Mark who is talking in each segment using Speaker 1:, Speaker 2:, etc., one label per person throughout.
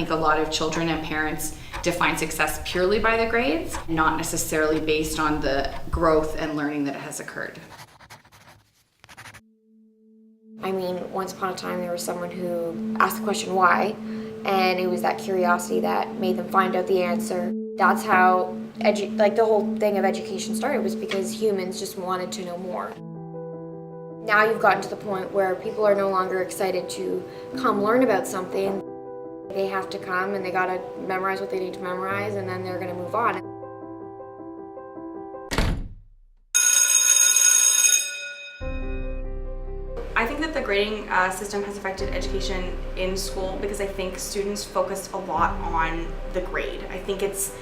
Speaker 1: think a lot of children and parents define success purely by the grades, not necessarily based on the growth and learning that has occurred.
Speaker 2: I mean, once upon a time there was someone who asked the question why, and it was that curiosity that made them find out the answer. That's how the whole thing of education started, was because humans just wanted to know more. Now you've gotten to the point where people are no longer excited to come learn about something. They have to come and they gotta memorize what they need to memorize, and then they're gonna move on.
Speaker 3: I think that the grading system has affected education in school because I think students focused a lot on the grade. I think it's,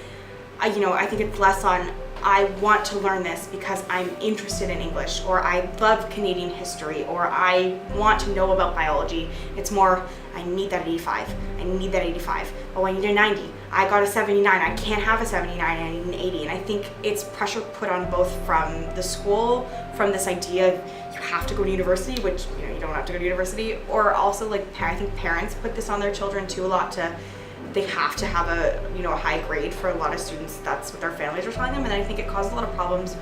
Speaker 3: I think it's less on, I want to learn this because I'm interested in English, or I love Canadian history, or I want to know about biology. It's more, I need that 85. I need that 85. Oh, I need a 90. I got a 79. I can't have a 79. I need an 80. And I think it's pressure put on both from the school, from this idea of you have to go to university, which you don't have to go to university, or also I think parents put this on their children too a lot. They have to have a high grade for a lot of students. That's what their families are telling them, and I think it causes a lot of problems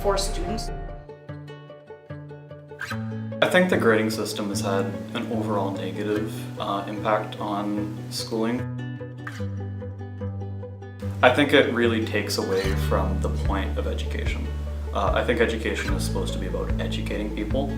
Speaker 3: for students.
Speaker 4: I think the grading system has had an overall negative impact on schooling. I think it really takes away from the point of education. I think education is supposed to be about educating people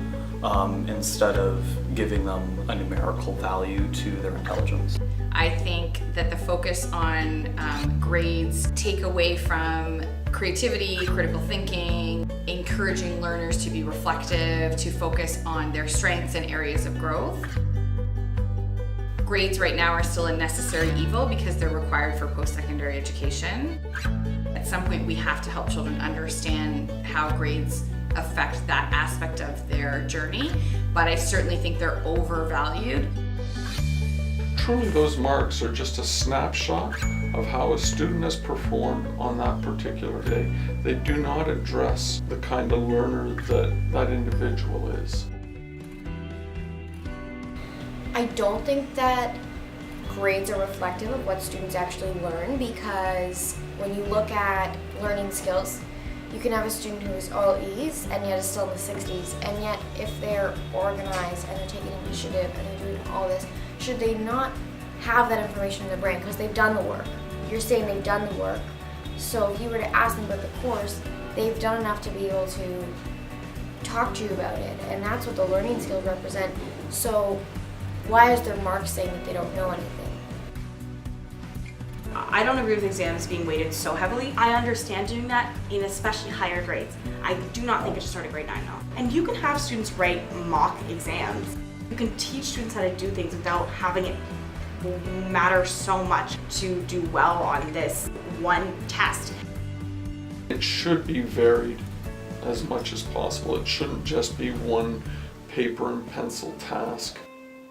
Speaker 4: instead of giving them a numerical value to their intelligence.
Speaker 1: I think that the focus on grades take away from creativity, critical thinking, encouraging learners to be reflective, to focus on their strengths and areas of growth. Grades right now are still a necessary evil because they're required for post-secondary education. At some point, we have to help children understand how grades affect that aspect of their journey, but I certainly think they're overvalued.
Speaker 5: Truly, those marks are just a snapshot of how a student has performed on that particular day. They do not address the kind of learner that individual is.
Speaker 2: I don't think that grades are reflective of what students actually learn, because when you look at learning skills, you can have a student who is all E's and yet is still in the 60s, and yet if they're organized and they're taking initiative and they're doing all this, should they not have that information in their brain because they've done the work? You're saying they've done the work, so if you were to ask them about the course, they've done enough to be able to talk to you about it, and that's what the learning skills represent. So why is their mark saying that they don't know anything?
Speaker 3: I don't agree with exams being weighted so heavily. I understand doing that in especially higher grades. I do not think it should start at grade 9 though. And you can have students write mock exams. You can teach students how to do things without having it matter so much to do well on this one test.
Speaker 5: It should be varied as much as possible. It shouldn't just be one paper and pencil task.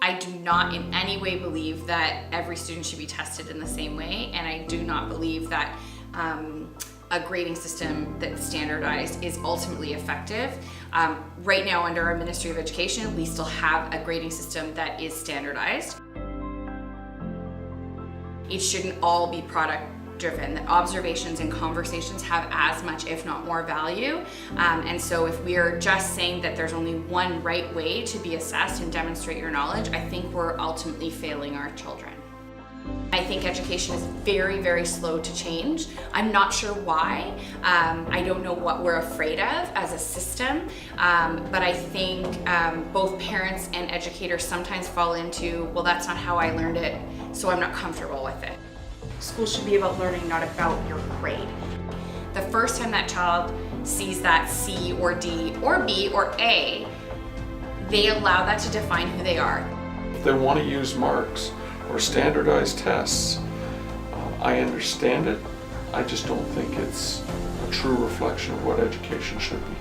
Speaker 1: I do not in any way believe that every student should be tested in the same way, and I do not believe that a grading system that's standardized is ultimately effective. Right now, under our Ministry of Education, we still have a grading system that is standardized. It shouldn't all be product driven. That observations and conversations have as much, if not more, value. And so if we're just saying that there's only one right way to be assessed and demonstrate your knowledge, I think we're ultimately failing our children. I think education is very, very slow to change. I'm not sure why. I don't know what we're afraid of as a system, but I think both parents and educators sometimes fall into, well, that's not how I learned it, so I'm not comfortable with it.
Speaker 3: School should be about learning, not about your grade.
Speaker 1: The first time that child sees that C or D or B or A, they allow that to define who they are.
Speaker 5: If they want to use marks or standardized tests, I understand it. I just don't think it's a true reflection of what education should be.